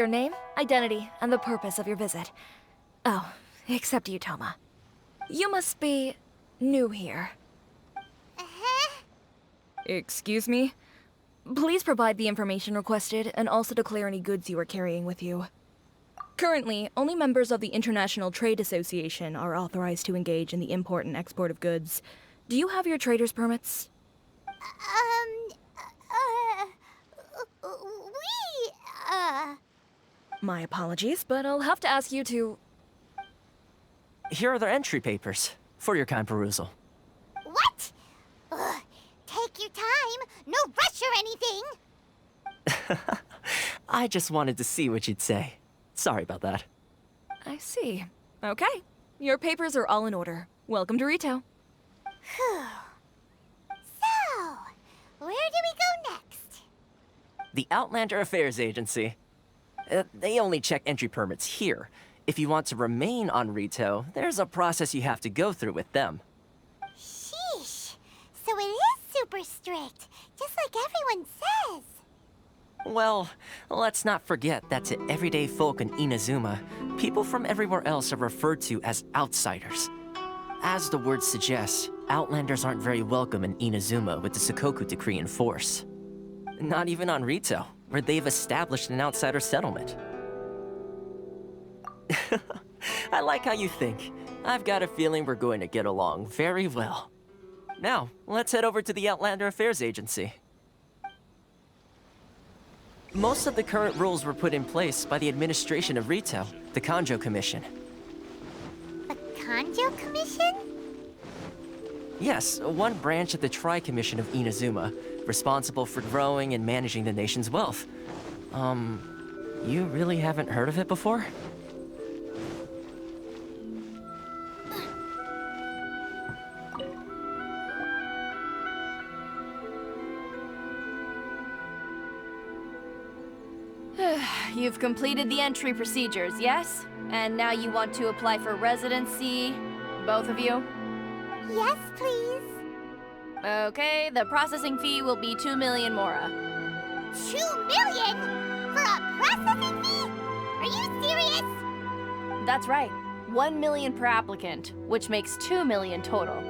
Your name, identity, and the purpose of your visit. Oh, except you, Toma. You must be new here. Excuse me? Please provide the information requested and also declare any goods you are carrying with you. Currently, only members of the International Trade Association are authorized to engage in the import and export of goods. Do you have your trader's permits? My apologies, but I'll have to ask you to... Here are their entry papers, for your kind perusal. What? Ugh, take your time. No rush or anything. I just wanted to see what you'd say. Sorry about that. I see. Okay. Your papers are all in order. Welcome to Rito. Whew. So, where do we go next? The Outlander Affairs Agency. They only check entry permits here. If you want to remain on Rito, there's a process you have to go through with them. Sheesh. So it is super strict, just like everyone says. Well, let's not forget that to everyday folk in Inazuma, people from everywhere else are referred to as outsiders. As the word suggests, Outlanders aren't very welcome in Inazuma with the Sakoku Decree in force. Not even on Rito, where they've established an outsider settlement. I like how you think. I've got a feeling we're going to get along very well. Now, let's head over to the Outlander Affairs Agency. Most of the current rules were put in place by the administration of Rito, the Kanjo Commission. The Kanjo Commission? Yes, one branch of the Tri-Commission of Inazuma, responsible for growing and managing the nation's wealth. You really haven't heard of it before? You've completed the entry procedures, yes? And now you want to apply for residency, both of you? Yes, please. Okay, the processing fee will be 2 million mora. 2 million? For a processing fee? Are you serious? That's right. 1 million per applicant, which makes 2 million total.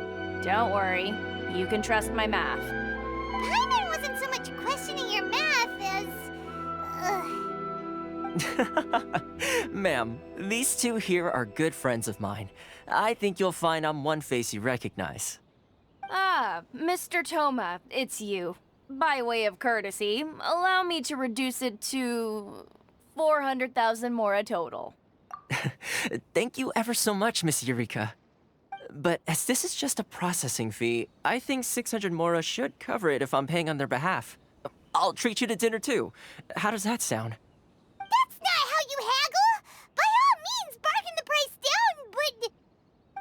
Don't worry, you can trust my math. Paimon wasn't so much questioning your math as... Ma'am, these two here are good friends of mine. I think you'll find I'm one face you recognize. Ah, Mr. Toma, it's you. By way of courtesy, allow me to reduce it to 400,000 mora total. Thank you ever so much, Miss Eureka. But as this is just a processing fee, I think 600 mora should cover it if I'm paying on their behalf. I'll treat you to dinner too. How does that sound? That's not how you haggle! By all means, bargain the price down, but...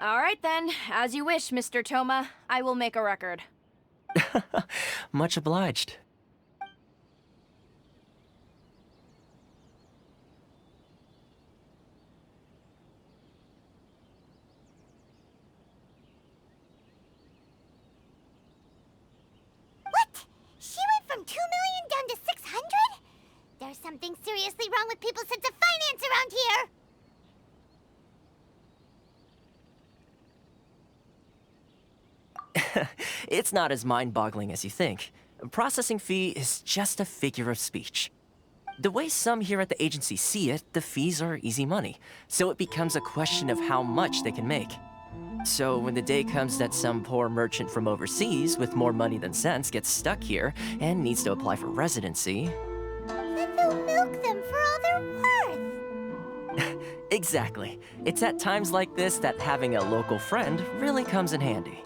All right then, as you wish, Mr. Toma. I will make a record. Much obliged. What? She went from 2 million down to 600? There's something seriously wrong with people's sense of finance around here! It's not as mind-boggling as you think. Processing fee is just a figure of speech. The way some here at the agency see it, the fees are easy money, so it becomes a question of how much they can make. So when the day comes that some poor merchant from overseas with more money than sense gets stuck here and needs to apply for residency... Then they'll milk them for all they're worth! Exactly. It's at times like this that having a local friend really comes in handy.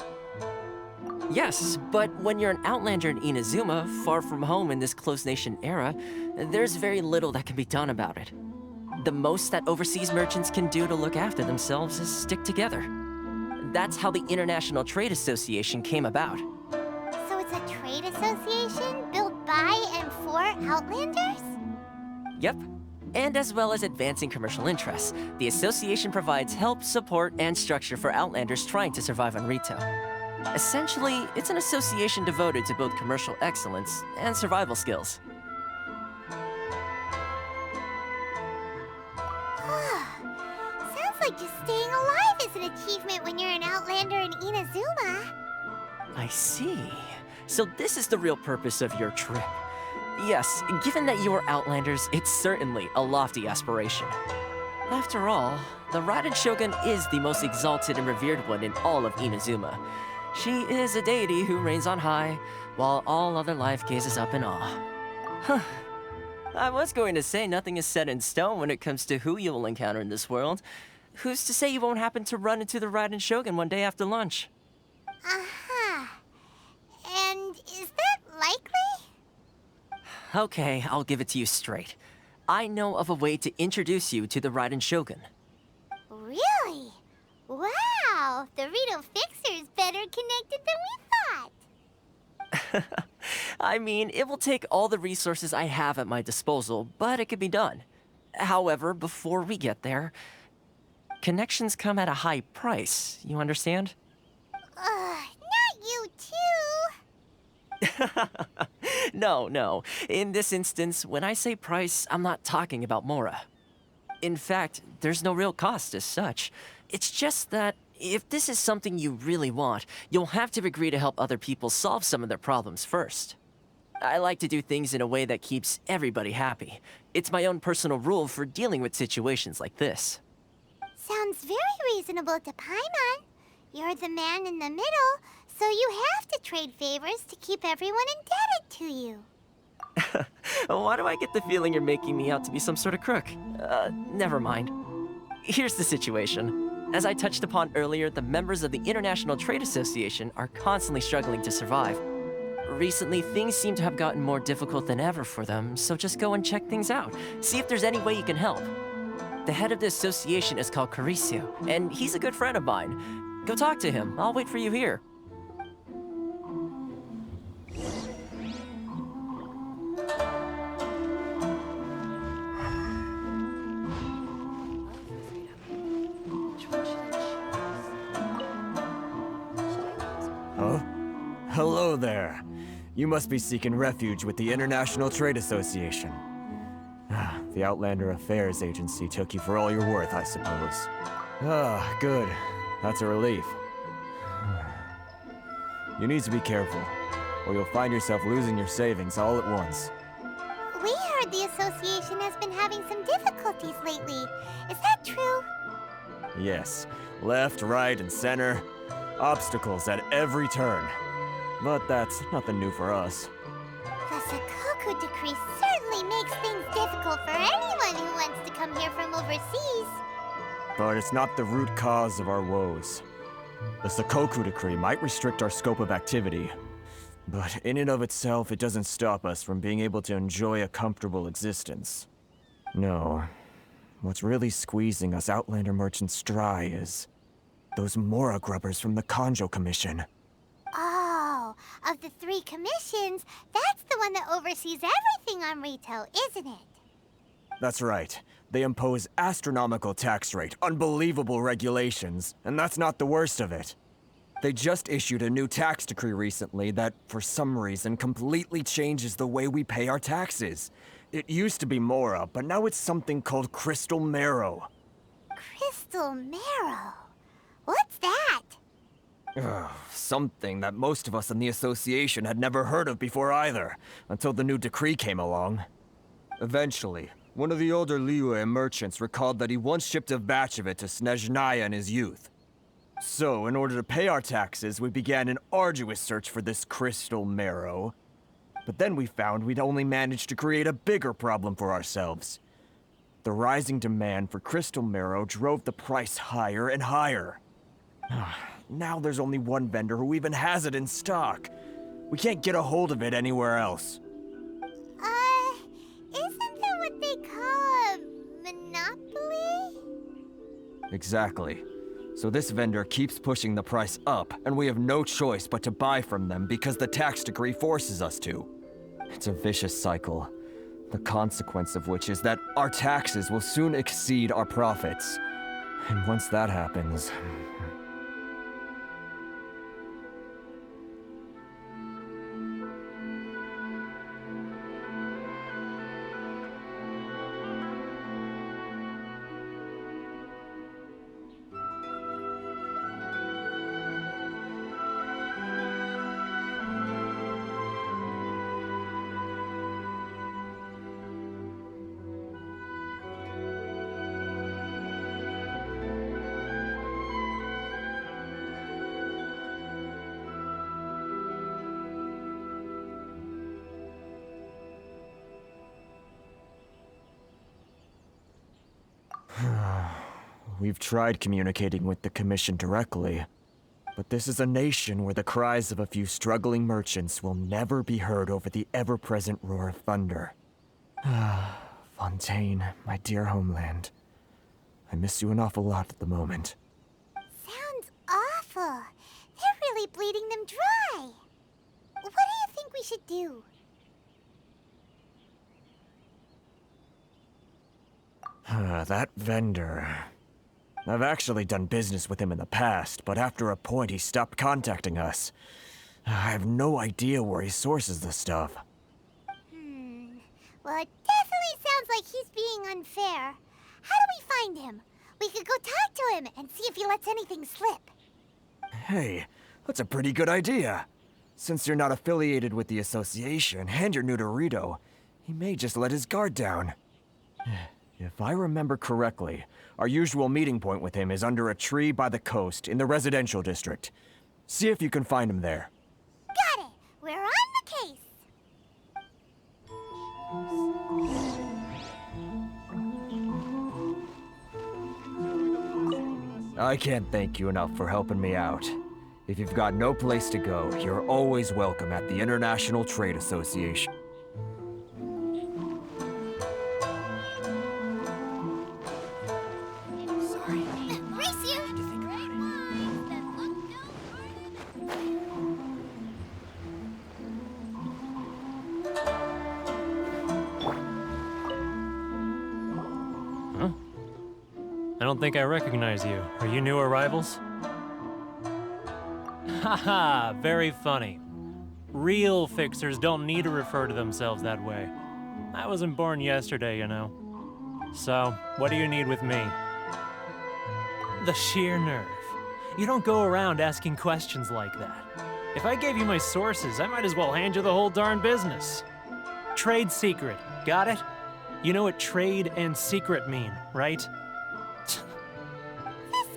Yes, but when you're an outlander in Inazuma, far from home in this closed nation era, there's very little that can be done about it. The most that overseas merchants can do to look after themselves is stick together. That's how the International Trade Association came about. So it's a trade association built by and for Outlanders? Yep. And as well as advancing commercial interests, the association provides help, support, and structure for Outlanders trying to survive on Rito. Essentially, it's an association devoted to both commercial excellence and survival skills. Sounds like just staying alive is an achievement when you're an Outlander in Inazuma. I see. So this is the real purpose of your trip. Yes, given that you are Outlanders, it's certainly a lofty aspiration. After all, the Raiden Shogun is the most exalted and revered one in all of Inazuma. She is a deity who reigns on high, while all other life gazes up in awe. Huh. I was going to say nothing is set in stone when it comes to who you will encounter in this world. Who's to say you won't happen to run into the Raiden Shogun one day after lunch? Uh-huh. And is that likely? Okay, I'll give it to you straight. I know of a way to introduce you to the Raiden Shogun. Really? Wow! The Rito Fixer is better connected than we thought. I mean, it will take all the resources I have at my disposal, but it can be done. However, before we get there, connections come at a high price, you understand? Not you too. No. In this instance, when I say price, I'm not talking about Mora. In fact, there's no real cost as such. It's just that if this is something you really want, you'll have to agree to help other people solve some of their problems first. I like to do things in a way that keeps everybody happy. It's my own personal rule for dealing with situations like this. Sounds very reasonable to Paimon. You're the man in the middle, so you have to trade favors to keep everyone indebted to you. Why do I get the feeling you're making me out to be some sort of crook? Never mind. Here's the situation. As I touched upon earlier, the members of the International Trade Association are constantly struggling to survive. Recently, things seem to have gotten more difficult than ever for them, so just go and check things out. See if there's any way you can help. The head of the association is called Carisio, and he's a good friend of mine. Go talk to him. I'll wait for you here. Huh? Hello there. You must be seeking refuge with the International Trade Association. The Outlander Affairs Agency took you for all you're worth, I suppose. Good. That's a relief. You need to be careful, or you'll find yourself losing your savings all at once. We heard the association has been having some difficulties lately. Is that true? Yes. Left, right, and center. Obstacles at every turn. But that's nothing new for us. The Sakoku Decree certainly makes things difficult for anyone who wants to come here from overseas. But it's not the root cause of our woes. The Sakoku Decree might restrict our scope of activity, but in and of itself, it doesn't stop us from being able to enjoy a comfortable existence. No. What's really squeezing us Outlander merchants dry is those Mora grubbers from the Kanjo Commission. Oh, of the 3 commissions, that's the one that oversees everything on retail, isn't it? That's right. They impose astronomical tax rate, unbelievable regulations, and that's not the worst of it. They just issued a new tax decree recently that, for some reason, completely changes the way we pay our taxes. It used to be Mora, but now it's something called Crystal Marrow. Crystal Marrow? What's that? Something that most of us in the association had never heard of before either, until the new decree came along. Eventually, one of the older Liyue merchants recalled that he once shipped a batch of it to Snezhnaya in his youth. So, in order to pay our taxes, we began an arduous search for this Crystal Marrow. But then we found we'd only managed to create a bigger problem for ourselves. The rising demand for Crystal Marrow drove the price higher and higher. Now there's only one vendor who even has it in stock. We can't get a hold of it anywhere else. Isn't that what they call a monopoly? Exactly. So this vendor keeps pushing the price up, and we have no choice but to buy from them because the tax decree forces us to. It's a vicious cycle, the consequence of which is that our taxes will soon exceed our profits. And once that happens... We've tried communicating with the Commission directly, but this is a nation where the cries of a few struggling merchants will never be heard over the ever-present roar of thunder. Fontaine, my dear homeland. I miss you an awful lot at the moment. Sounds awful. They're really bleeding them dry. What do you think we should do? That vendor. I've actually done business with him in the past, but after a point he stopped contacting us. I have no idea where he sources the stuff. Well, it definitely sounds like he's being unfair. How do we find him? We could go talk to him and see if he lets anything slip. Hey, that's a pretty good idea. Since you're not affiliated with the association and you're new to Rito, he may just let his guard down. If I remember correctly, our usual meeting point with him is under a tree by the coast in the residential district. See if you can find him there. Got it! We're on the case! I can't thank you enough for helping me out. If you've got no place to go, you're always welcome at the International Trade Association. Sorry. Race you! Great minds that look I don't think I recognize you. Are you new arrivals? Haha, very funny. Real fixers don't need to refer to themselves that way. I wasn't born yesterday, you know. So, what do you need with me? The sheer nerve. You don't go around asking questions like that. If I gave you my sources, I might as well hand you the whole darn business. Trade secret, got it? You know what trade and secret mean, right? This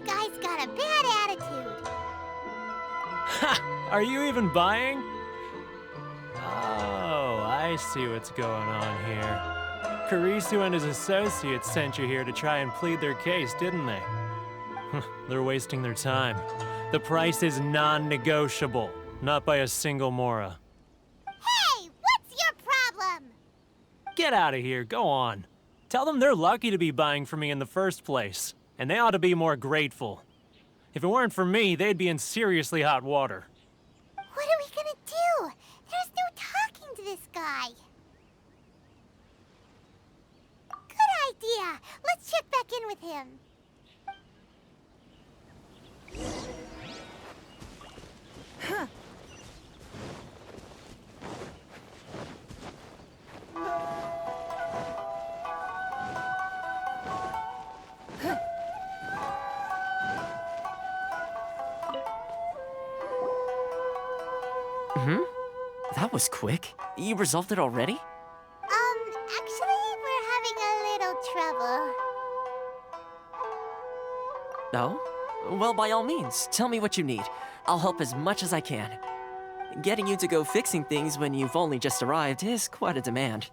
guy's got a bad attitude. Ha! Are you even buying? Oh, I see what's going on here. Karisu and his associates sent you here to try and plead their case, didn't they? They're wasting their time. The price is non-negotiable, not by a single Mora. Hey, what's your problem? Get out of here, go on. Tell them they're lucky to be buying from me in the first place, and they ought to be more grateful. If it weren't for me, they'd be in seriously hot water. What are we gonna do? There's no talking to this guy. Good idea. Let's check back in with him. That was quick. You resolved it already? Actually, we're having a little trouble. Oh? Well, by all means, tell me what you need. I'll help as much as I can. Getting you to go fixing things when you've only just arrived is quite a demand.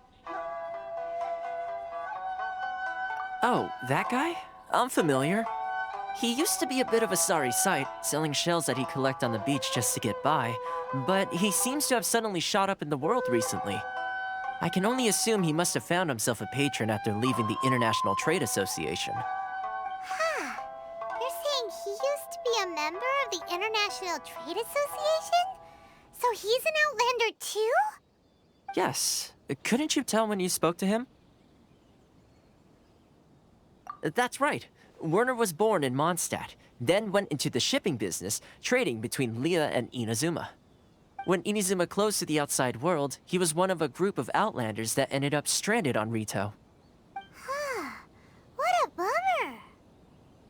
Oh, that guy? I'm familiar. He used to be a bit of a sorry sight, selling shells that he'd collect on the beach just to get by, but he seems to have suddenly shot up in the world recently. I can only assume he must have found himself a patron after leaving the International Trade Association. Huh. You're saying he used to be a member of the International Trade Association? So he's an Outlander too? Yes. Couldn't you tell when you spoke to him? That's right. Werner was born in Mondstadt, then went into the shipping business, trading between Leah and Inazuma. When Inazuma closed to the outside world, he was one of a group of Outlanders that ended up stranded on Rito. Huh. What a bummer.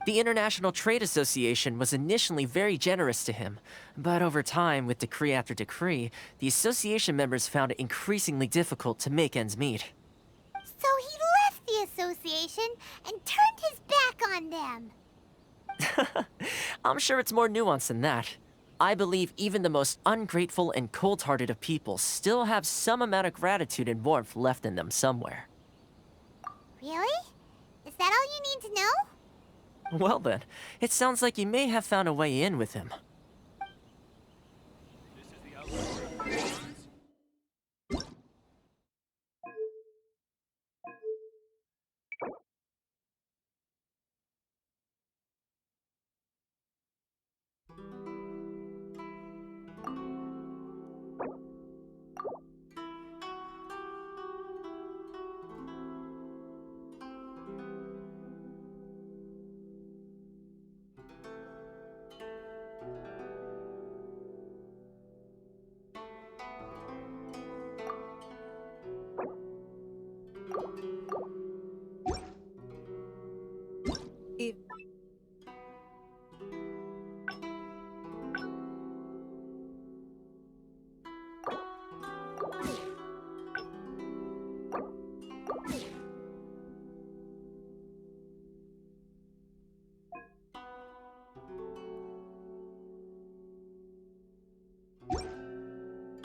The International Trade Association was initially very generous to him, but over time, with decree after decree, the association members found it increasingly difficult to make ends meet. So he left the association and turned his back on them. I'm sure it's more nuanced than that. I believe even the most ungrateful and cold-hearted of people still have some amount of gratitude and warmth left in them somewhere. Really? Is that all you need to know? Well then, it sounds like you may have found a way in with him.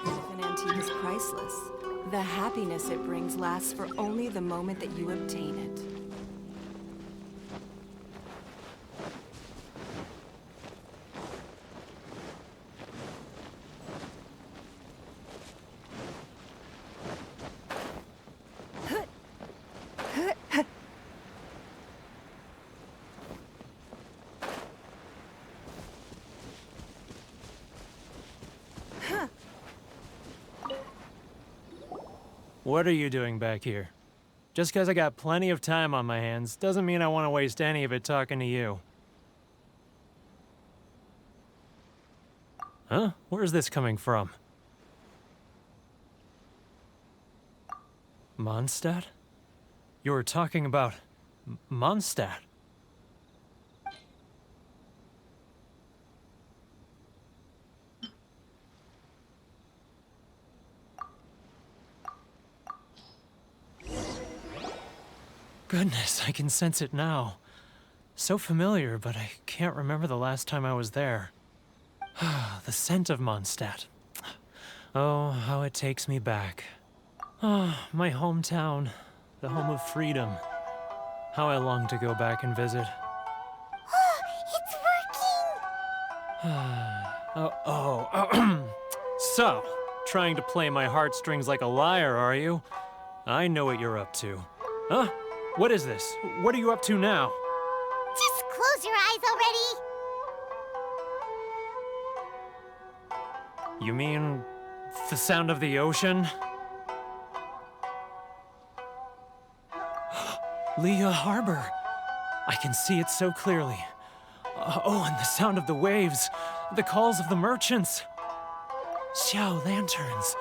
If an antique is priceless, the happiness it brings lasts for only the moment that you obtain it. What are you doing back here? Just because I got plenty of time on my hands doesn't mean I want to waste any of it talking to you. Huh? Where's this coming from? Mondstadt? You were talking about Mondstadt. Goodness, I can sense it now. So familiar, but I can't remember the last time I was there. The scent of Mondstadt. Oh, how it takes me back. Oh, my hometown, the home of freedom. How I long to go back and visit. It's working! So, trying to play my heartstrings like a liar, are you? I know what you're up to. Huh? What is this? What are you up to now? Just close your eyes already! You mean the sound of the ocean? Leah Harbor. I can see it so clearly. Oh, and the sound of the waves. The calls of the merchants. Xiao lanterns.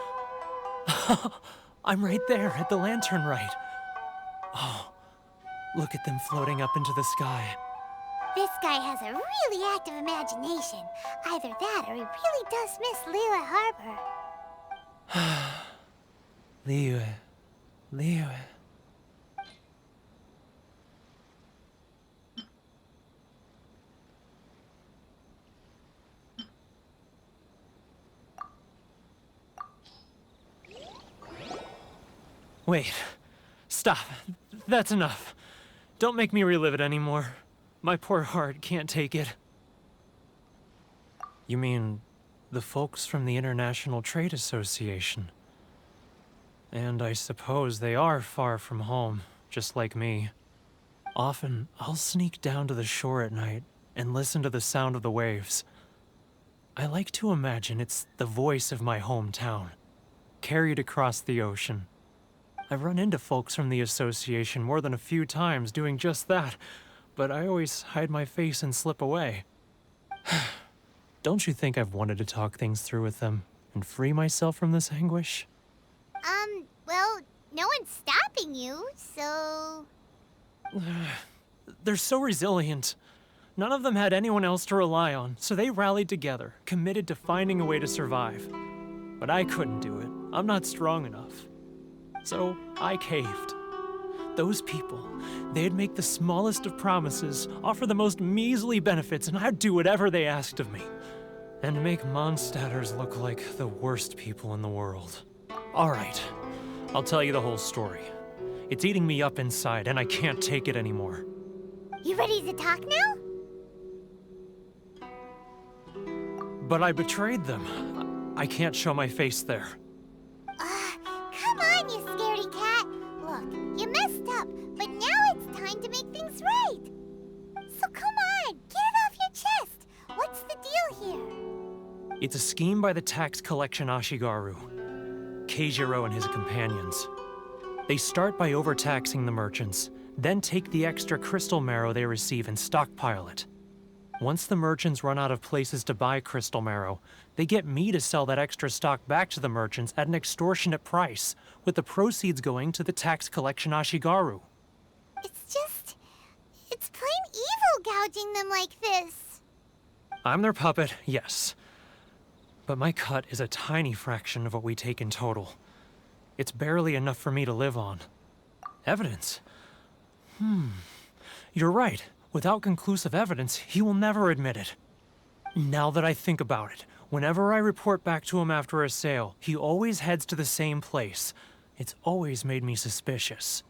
I'm right there at the lantern right. Oh, look at them floating up into the sky. This guy has a really active imagination. Either that or he really does miss Liyue Harbor. Liyue. Wait. Stop. That's enough. Don't make me relive it anymore. My poor heart can't take it. You mean the folks from the International Trade Association? And I suppose they are far from home, just like me. Often, I'll sneak down to the shore at night and listen to the sound of the waves. I like to imagine it's the voice of my hometown, carried across the ocean. I've run into folks from the association more than a few times doing just that, but I always hide my face and slip away. Don't you think I've wanted to talk things through with them and free myself from this anguish? Well, no one's stopping you, so... They're so resilient. None of them had anyone else to rely on, so they rallied together, committed to finding a way to survive. But I couldn't do it. I'm not strong enough. So I caved. Those people, they'd make the smallest of promises, offer the most measly benefits, and I'd do whatever they asked of me. And make Mondstadters look like the worst people in the world. All right, I'll tell you the whole story. It's eating me up inside, and I can't take it anymore. You ready to talk now? But I betrayed them. I can't show my face there. Come on, you scaredy cat. Look, you messed up, but now it's time to make things right. So come on, get it off your chest. What's the deal here? It's a scheme by the tax collection Ashigaru, Keijiro and his companions. They start by overtaxing the merchants, then take the extra crystal marrow they receive and stockpile it. Once the merchants run out of places to buy crystal marrow, they get me to sell that extra stock back to the merchants at an extortionate price, with the proceeds going to the tax collection Ashigaru. It's plain evil gouging them like this. I'm their puppet, yes. But my cut is a tiny fraction of what we take in total. It's barely enough for me to live on. Evidence? You're right. Without conclusive evidence, he will never admit it. Now that I think about it, whenever I report back to him after a sale, he always heads to the same place. It's always made me suspicious.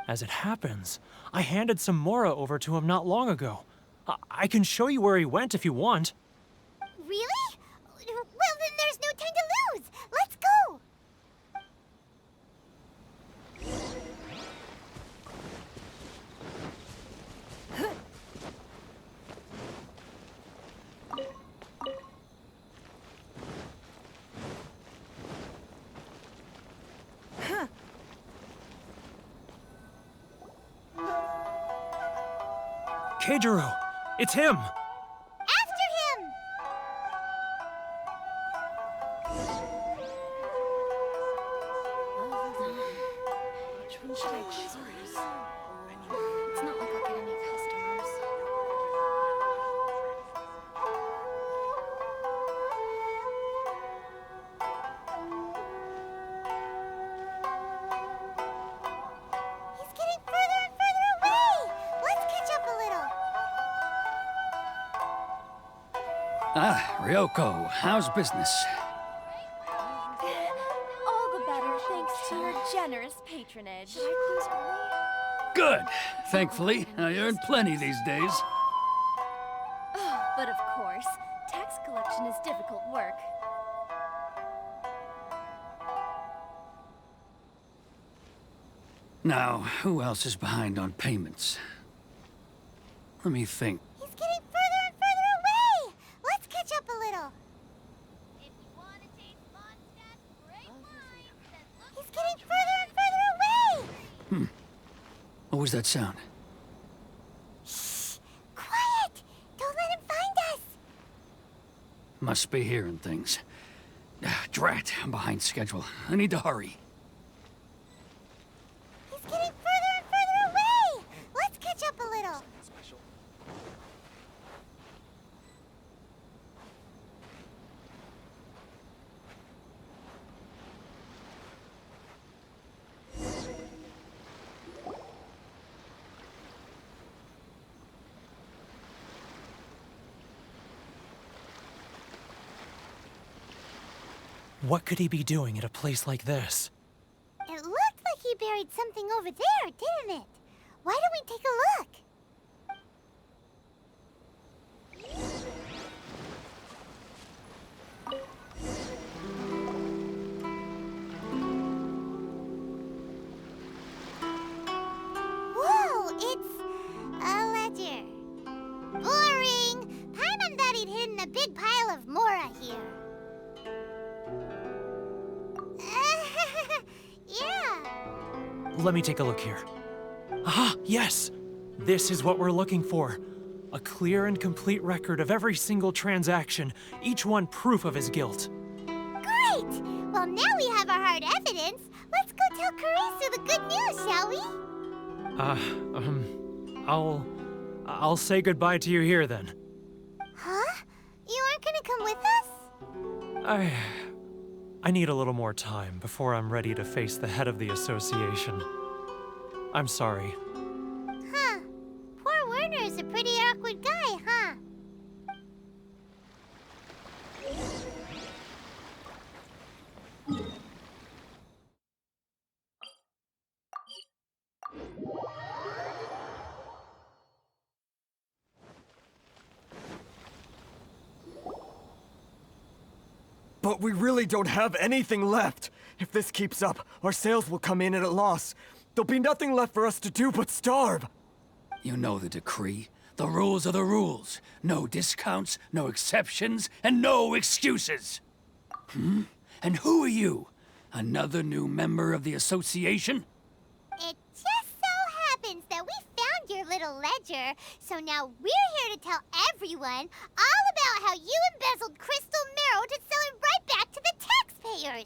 As it happens, I handed some Mora over to him not long ago. I can show you where he went if you want. Really? Well, then there's no time to lose. Let's go. Keijiro! It's him! After him! Which one should I choose? It's not like I'll get any customers. He's getting further and further away. Let's catch up a little. Ah, Ryoko, how's business? All the better thanks to your generous patronage. Should I close early? Good. Thankfully, I earn plenty these days. But of course, tax collection is difficult work. Now, who else is behind on payments? Let me think. He's getting further and further away. Let's catch up a little. If you want to taste Mondstadt's great wine, then look. He's getting further and further away. What was that sound? Shh! Quiet! Don't let him find us. Must be hearing things. Drat, I'm behind schedule. I need to hurry. He's getting further and further away. Let's catch up a little. What could he be doing at a place like this? It looked like he buried something over there, didn't it? Why don't we take a look? Whoa, it's a ledger. Boring! Paimon thought he'd hidden a big pile of Mora here. Yeah. Let me take a look here. Ah, yes! This is what we're looking for. A clear and complete record of every single transaction, each one proof of his guilt. Great! Well, now we have our hard evidence. Let's go tell Karisu the good news, shall we? I'll say goodbye to you here then. Huh? You aren't gonna come with us? I need a little more time before I'm ready to face the head of the association. I'm sorry. Huh. Poor Werner's a pretty awkward guy, huh? But we really don't have anything left. If this keeps up, our sales will come in at a loss. There'll be nothing left for us to do but starve. You know the decree. The rules are the rules. No discounts, no exceptions, and no excuses. And who are you? Another new member of the association? It just so happens that we found your little ledger, so now we're here to tell everyone all about how you embezzled crystal marrow to sell it right back to the taxpayers.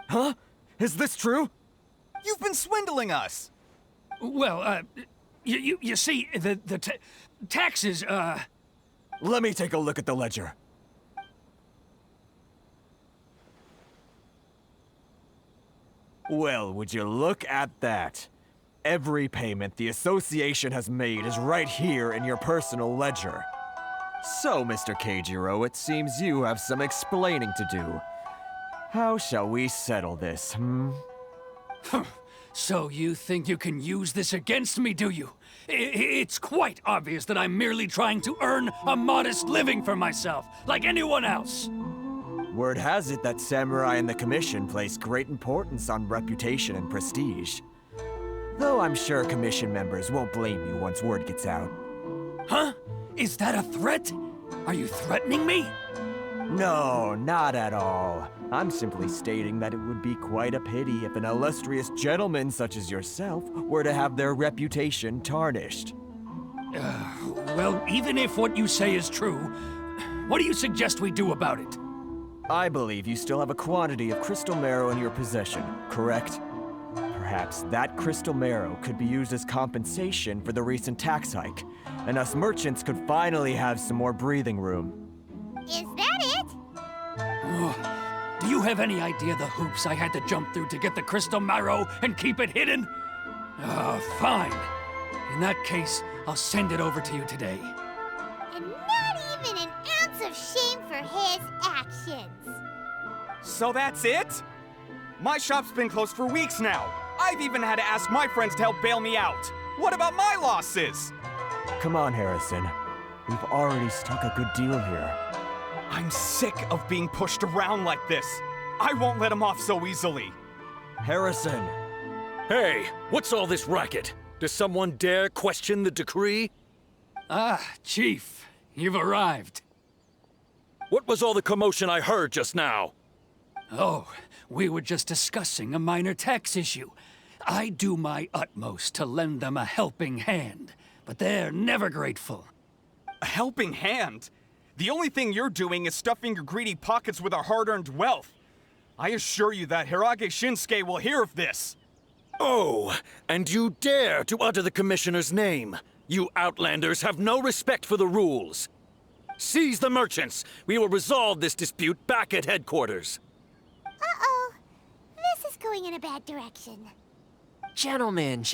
Huh? Is this true? You've been swindling us! Well, you see, the taxes, Let me take a look at the ledger. Well, would you look at that? Every payment the association has made is right here in your personal ledger. So, Mr. Keijiro, it seems you have some explaining to do. How shall we settle this, So you think you can use this against me, do you? It's quite obvious that I'm merely trying to earn a modest living for myself, like anyone else. Word has it that Samurai and the Commission place great importance on reputation and prestige. Though I'm sure Commission members won't blame you once word gets out. Huh? Is that a threat? Are you threatening me? No, not at all. I'm simply stating that it would be quite a pity if an illustrious gentleman such as yourself were to have their reputation tarnished. Well, even if what you say is true, what do you suggest we do about it? I believe you still have a quantity of crystal marrow in your possession, correct? Perhaps that crystal marrow could be used as compensation for the recent tax hike, and us merchants could finally have some more breathing room. Is that it? Do you have any idea the hoops I had to jump through to get the crystal marrow and keep it hidden? Fine. In that case, I'll send it over to you today. And not even an ounce of shame for his actions. So that's it? My shop's been closed for weeks now. I've even had to ask my friends to help bail me out. What about my losses? Come on, Harrison. We've already struck a good deal here. I'm sick of being pushed around like this. I won't let him off so easily. Harrison! Hey, what's all this racket? Does someone dare question the decree? Chief, you've arrived. What was all the commotion I heard just now? Oh, we were just discussing a minor tax issue. I do my utmost to lend them a helping hand, but they're never grateful. A helping hand? The only thing you're doing is stuffing your greedy pockets with our hard-earned wealth. I assure you that Hirage Shinsuke will hear of this. Oh, and you dare to utter the Commissioner's name. You Outlanders have no respect for the rules. Seize the merchants. We will resolve this dispute back at headquarters. Uh-oh. This is going in a bad direction. Gentlemen,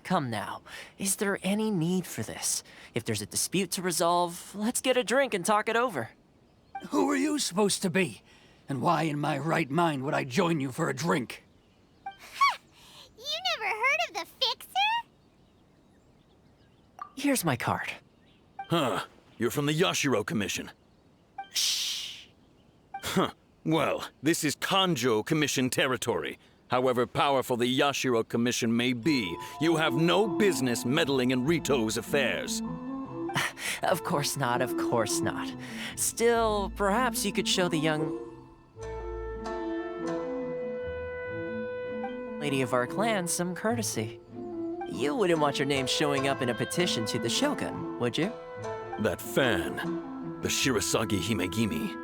come now. Is there any need for this? If there's a dispute to resolve, let's get a drink and talk it over. Who are you supposed to be? And why in my right mind would I join you for a drink? You never heard of the Fixer? Here's my card. Huh. You're from the Yashiro Commission. Shh. Huh. Well, this is Kanjo Commission territory. However powerful the Yashiro Commission may be, you have no business meddling in Rito's affairs. Of course not, of course not. Still, perhaps you could show the young lady of our clan some courtesy. You wouldn't want your name showing up in a petition to the Shogun, would you? That fan, the Shirasagi Himegimi.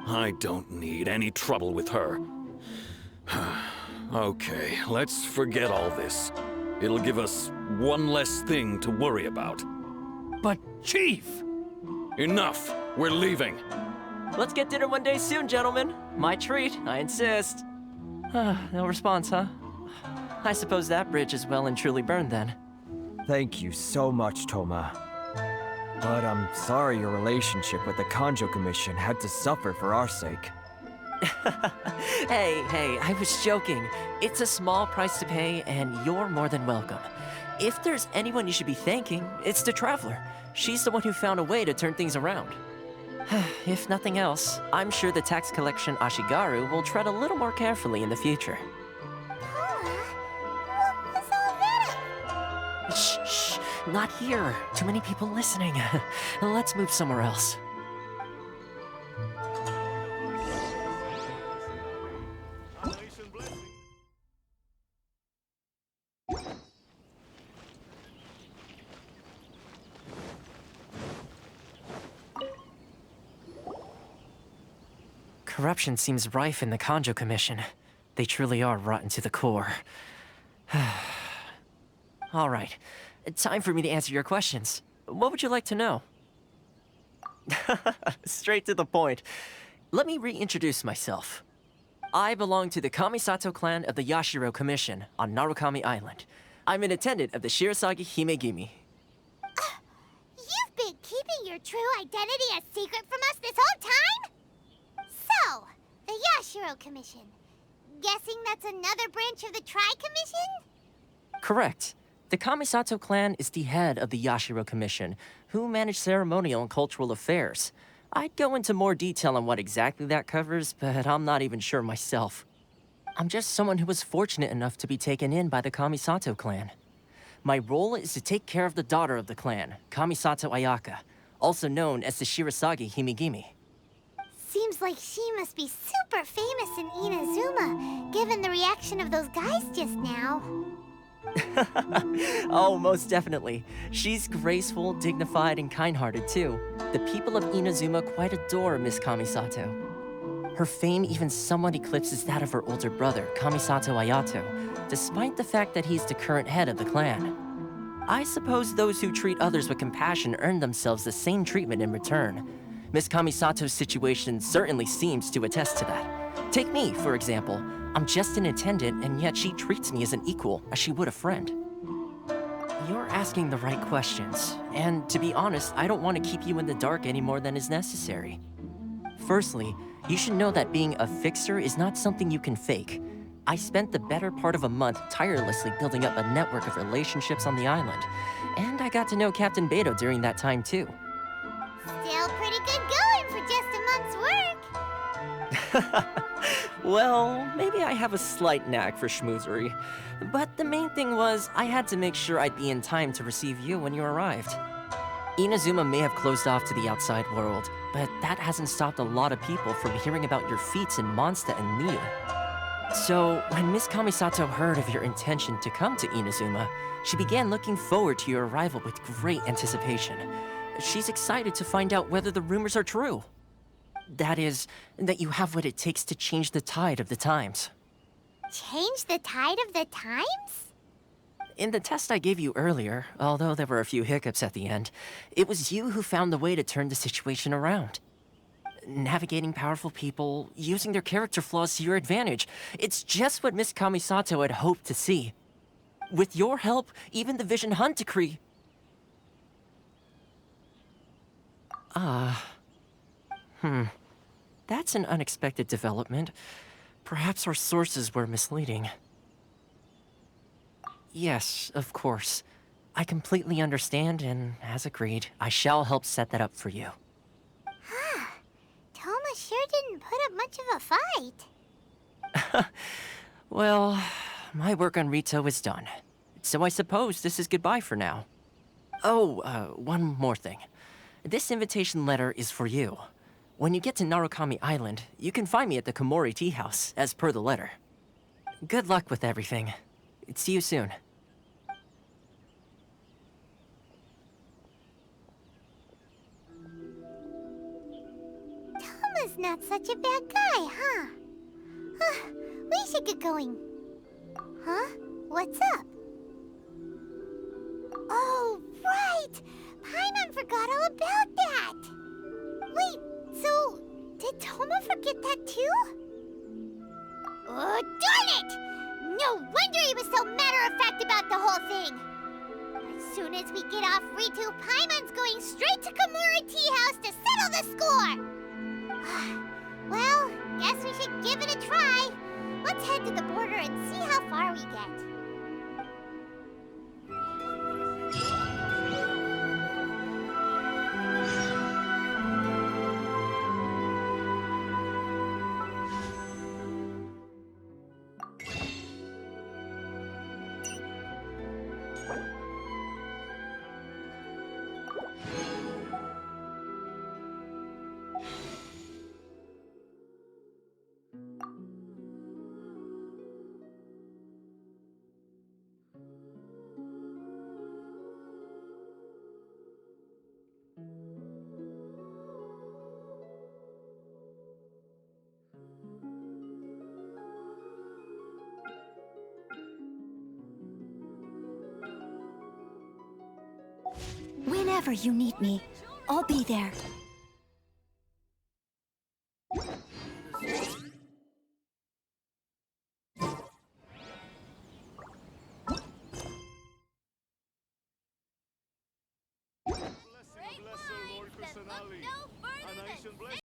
I don't need any trouble with her. Okay, let's forget all this. It'll give us one less thing to worry about. But, Chief! Enough! We're leaving. Let's get dinner one day soon, gentlemen. My treat, I insist. No response, huh? I suppose that bridge is well and truly burned then. Thank you so much, Toma. But I'm sorry your relationship with the Kanjo Commission had to suffer for our sake. Hey, I was joking. It's a small price to pay, and you're more than welcome. If there's anyone you should be thanking, it's the Traveler. She's the one who found a way to turn things around. If nothing else, I'm sure the tax collection Ashigaru will tread a little more carefully in the future. Toma, what was all that? Shh, shh, not here. Too many people listening. Let's move somewhere else. Corruption seems rife in the Kanjo Commission. They truly are rotten to the core. All right, time for me to answer your questions. What would you like to know? Straight to the point. Let me reintroduce myself. I belong to the Kamisato clan of the Yashiro Commission on Narukami Island. I'm an attendant of the Shirasagi Himegimi. You've been keeping your true identity a secret from us this whole time? So, the Yashiro Commission. Guessing that's another branch of the Tri-Commission? Correct. The Kamisato clan is the head of the Yashiro Commission, who manage ceremonial and cultural affairs. I'd go into more detail on what exactly that covers, but I'm not even sure myself. I'm just someone who was fortunate enough to be taken in by the Kamisato clan. My role is to take care of the daughter of the clan, Kamisato Ayaka, also known as the Shirasagi Himegimi. Seems like she must be super famous in Inazuma, given the reaction of those guys just now. Oh, most definitely. She's graceful, dignified, and kind-hearted too. The people of Inazuma quite adore Miss Kamisato. Her fame even somewhat eclipses that of her older brother, Kamisato Ayato, despite the fact that he's the current head of the clan. I suppose those who treat others with compassion earn themselves the same treatment in return. Miss Kamisato's situation certainly seems to attest to that. Take me, for example. I'm just an attendant, and yet she treats me as an equal, as she would a friend. You're asking the right questions, and to be honest, I don't want to keep you in the dark any more than is necessary. Firstly, you should know that being a fixer is not something you can fake. I spent the better part of a month tirelessly building up a network of relationships on the island, and I got to know Captain Beto during that time too. Still pretty good going for just a month's work. Well, maybe I have a slight knack for schmoozery. But the main thing was, I had to make sure I'd be in time to receive you when you arrived. Inazuma may have closed off to the outside world, but that hasn't stopped a lot of people from hearing about your feats in Mondstadt and Liyue. So, when Miss Kamisato heard of your intention to come to Inazuma, she began looking forward to your arrival with great anticipation. She's excited to find out whether the rumors are true. That is, that you have what it takes to change the tide of the times. Change the tide of the times? In the test I gave you earlier, although there were a few hiccups at the end, it was you who found the way to turn the situation around. Navigating powerful people, using their character flaws to your advantage. It's just what Miss Kamisato had hoped to see. With your help, even the Vision Hunt decree... That's an unexpected development. Perhaps our sources were misleading. Yes, of course. I completely understand, and as agreed, I shall help set that up for you. Toma sure didn't put up much of a fight. Well, my work on Rito is done. So I suppose this is goodbye for now. Oh, one more thing. This invitation letter is for you. When you get to Narukami Island, you can find me at the Komori Tea House, as per the letter. Good luck with everything. See you soon. Toma's not such a bad guy, huh? We should get going. Huh? What's up? Oh, right! Paimon forgot all about that! Wait, so did Toma forget that too? Oh, darn it! No wonder he was so matter-of-fact about the whole thing! As soon as we get off Ritu, Paimon's going straight to Komori Tea House to settle the score! Well, guess we should give it a try. Let's head to the border and see how far we get. whenever you need me, I'll be there. Great minds that look no further than